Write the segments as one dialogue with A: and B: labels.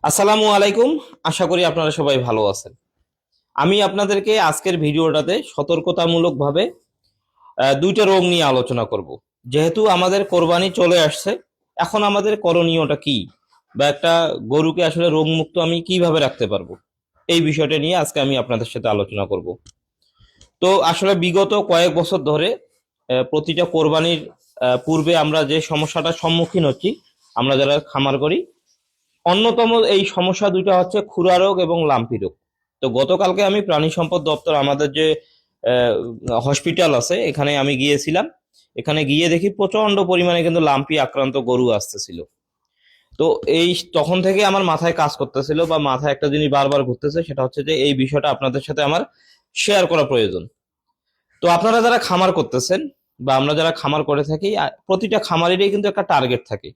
A: আসসালামু আলাইকুম। আশা করি আপনারা সবাই ভালো আছেন। আমি আপনাদেরকে আজকের ভিডিওটাতে সতর্কতামূলকভাবে দুইটা রোগ নিয়ে আলোচনা করব। যেহেতু আমাদের কোরবানি চলে আসছে, এখন আমাদের করণীয়টা কি, বা একটা গরুকে আসলে রোগমুক্ত আমি কিভাবে রাখতে পারবো, এই বিষয়টা নিয়ে আজকে আমি আপনাদের সাথে আলোচনা করব। তো আসলে বিগত কয়েক বছর ধরে প্রতিটা কোরবানির পূর্বে আমরা যে সমস্যাটার সম্মুখীন হচ্ছি, আমরা যারা খামার করি, অন্যতম এই সমস্যা দুইটা হচ্ছে খুরা রোগ এবং লাম্পি রোগ। তো গতকালকে আমি প্রাণী সম্পদ দপ্তর, আমাদের যে হসপিটাল আছে, এখানে আমি গিয়েছিলাম। এখানে গিয়ে দেখি প্রচন্ড পরিমাণে কিন্তু লাম্পি আক্রান্ত গরু আসতেছিল। তো এই তখন থেকে আমার মাথায় কাজ করতেছিল, বা মাথায় একটা জিনিস বারবার ঘুরতেছে, সেটা হচ্ছে যে এই বিষয়টা আপনাদের সাথে আমার শেয়ার করা প্রয়োজন। তো আপনারা যারা খামার করতেছেন, বা আমরা যারা খামার করে থাকি, প্রতিটা খামারেরই কিন্তু একটা টার্গেট থাকে।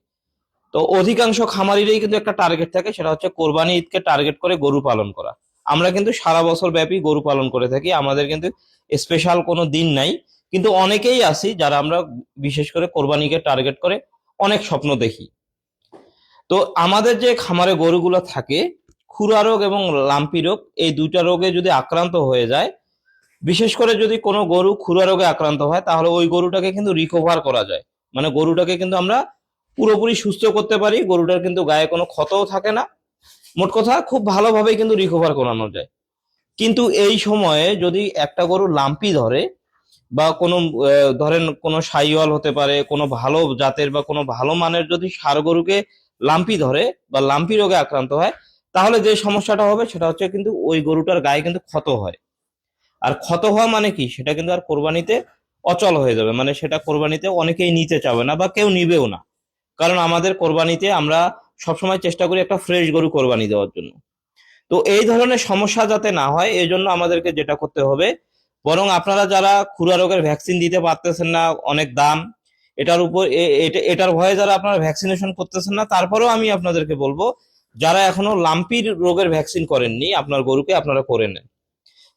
A: তো অধিকাংশ খামারিরই কিন্তু একটা টার্গেট থাকে, সেটা হচ্ছে কোরবানি ঈদকে টার্গেট করে গরু পালন করা। আমরা কিন্তু সারা বছর ব্যাপী গরু পালন করে থাকি, আমাদের কিন্তু স্পেশাল কোনো দিন নাই। কিন্তু অনেকেই আছি যারা আমরা বিশেষ করে কোরবানিকে টার্গেট করে অনেক স্বপ্ন দেখি। তো আমাদের যে খামারে গরুগুলো থাকে, খুরা রোগ এবং লাম্পি রোগ, এই দুইটা রোগে যদি আক্রান্ত হয়ে যায়, বিশেষ করে যদি কোনো গরু খুরা রোগে আক্রান্ত হয়, তাহলে ওই গরুটাকে কিন্তু রিকভার করা যায়। মানে গরুটাকে কিন্তু আমরা পুরোপুরি সুস্থ করতে পারি, গরুটার কিন্তু গায়ে কোনো ক্ষতও থাকে না। মোট কথা খুব ভালোভাবে কিন্তু রিকভার করানো যায়। কিন্তু এই সময়ে যদি একটা গরু লাম্পি ধরে, বা কোনো ধরেন কোনো সাইওয়াল হতে পারে, কোনো ভালো জাতের বা কোনো ভালো মানের যদি ষাঁড় গরুকে লাম্পি ধরে বা লাম্পি রোগে আক্রান্ত হয়, তাহলে যে সমস্যাটা হবে সেটা হচ্ছে কিন্তু ওই গরুটার গায়ে কিন্তু ক্ষত হয়। আর ক্ষত হওয়া মানে কি, সেটা কিন্তু আর কোরবানিতে অচল হয়ে যাবে, মানে সেটা কোরবানিতে অনেকেই নিতে চাবে না বা কেউ নিবেও না। কারণ আমাদের কোরবানিতে আমরা সবসময় চেষ্টা করি একটা ফ্রেশ গরু কোরবানি দেওয়ার জন্য। তো এই ধরনের সমস্যা যাতে না হয়, এই জন্য আমাদেরকে যেটা করতে হবে, বরং আপনারা যারা খুরা রোগের ভ্যাকসিন দিতে পারতেছেন না, অনেক দাম, এটার উপর এটার ভয়ে যারা আপনারা ভ্যাকসিনেশন করতেছেন না, তারপরেও আমি আপনাদেরকে বলবো, যারা এখনো লাম্পির রোগের ভ্যাকসিন করেননি, আপনার গরুকে আপনারা করে নেন।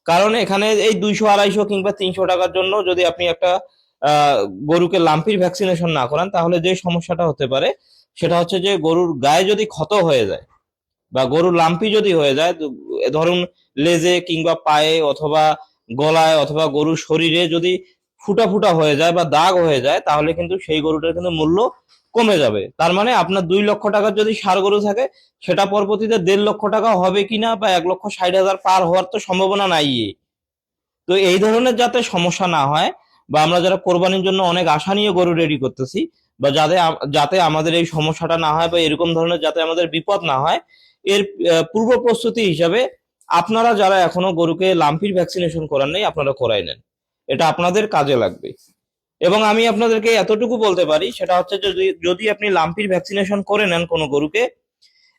A: কারণ এখানে এই 200 250 কিংবা 300 টাকার জন্য যদি আপনি একটা আহ গরুকে লাম্পির ভ্যাকসিনেশন না করান, তাহলে যে সমস্যাটা হতে পারে সেটা হচ্ছে যে গরুর গায়ে যদি ক্ষত হয়ে যায়, বা গরুর লাম্পি যদি হয়ে যায়, ধরুন লেজে কিংবা পায়ে অথবা গলায় অথবা গরুর শরীরে যদি ফুটা ফুটা হয়ে যায় বা দাগ হয়ে যায়, তাহলে কিন্তু সেই গরুটার কিন্তু মূল্য কমে যাবে। তার মানে আপনার 2 লক্ষ টাকার যদি ষাঁড় গরু থাকে, সেটা পরবর্তীতে 1.5 লক্ষ টাকা হবে কিনা, বা 1,60,000 পার হওয়ার তো সম্ভাবনা নাই। তো এই ধরনের যাতে সমস্যা না হয়, বা আমরা যারা কোরবানির জন্য অনেক আশা নিয়ে গরু রেডি করতেছি, বা যাতে যাতে আমাদের এই সমস্যাটা না হয়, বা এরকম ধরনের যাতে আমাদের বিপদ না হয়, এর পূর্ব প্রস্তুতি হিসাবে আপনারা যারা এখনো গরুকে লাম্পির ভ্যাকসিনেশন করান নাই, আপনারা করাই নেন। এটা আপনাদের কাজে লাগবে। এবং আমি আপনাদেরকে এতটুকু বলতে পারি, সেটা হচ্ছে যে যদি যদি আপনি লাম্পির ভ্যাকসিনেশন করে নেন কোনো গরুকে,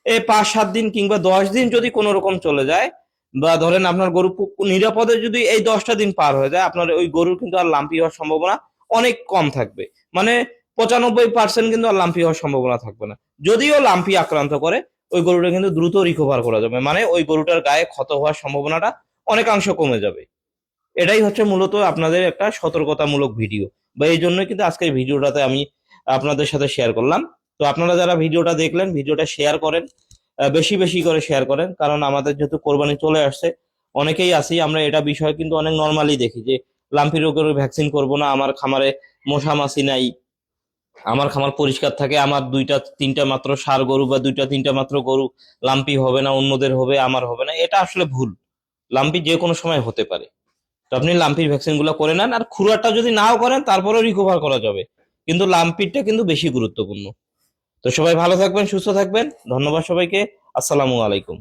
A: এই 5 7 দিন কিংবা 10 দিন যদি কোনো রকম চলে যায়, বা ধরেন আপনার গরু নিরাপদে যদি এই 10টা দিন পার হয়ে যায়, আপনার ওই গরুর কিন্তু আর লাম্পি হওয়ার সম্ভাবনা অনেক কম থাকবে। মানে 95% কিন্তু আর লাম্পি হওয়ার সম্ভাবনা থাকবে না। যদিও লাম্পি আক্রান্ত করে, ওই গরুটা কিন্তু দ্রুত রিকভার করা যাবে, মানে ওই গরুটার গায়ে ক্ষত হওয়ার সম্ভাবনাটা অনেকাংশ কমে যাবে। এটাই হচ্ছে মূলত আপনাদের একটা সতর্কতামূলক ভিডিও, বা এই জন্য কিন্তু আজকের ভিডিওটাতে আমি আপনাদের সাথে শেয়ার করলাম। তো আপনারা যারা ভিডিওটা দেখলেন, ভিডিওটা শেয়ার করেন, বেশি বেশি করে শেয়ার করেন, কারণ আমাদের যেহেতু কোরবানি চলে আসছে, অনেকেই আছি আমরা এটা বিষয় কিন্তু অনেক নর্মালি দেখি যে লাম্পি রোগের ভ্যাকসিন করব না, আমার খামারে মশা মাছি নাই, আমার খামার পরিষ্কার থাকে, আমার 2টা 3টা মাত্র ষাঁড় গরু বা 2টা 3টা মাত্র গরু, লাম্পি হবে না, অন্যদের হবে, আমার হবে না। এটা আসলে ভুল। লাম্পি যে কোনো সময় হতে পারে। তো আপনি লাম্পির ভ্যাকসিন গুলো করে নেন, আর খুরাটা যদি নাও করেন তারপরেও রিকভার করা যাবে, কিন্তু লাম্পিরটা কিন্তু বেশি গুরুত্বপূর্ণ। তো সবাই ভালো থাকবেন, সুস্থ থাকবেন। ধন্যবাদ সবাইকে। আসসালামু আলাইকুম।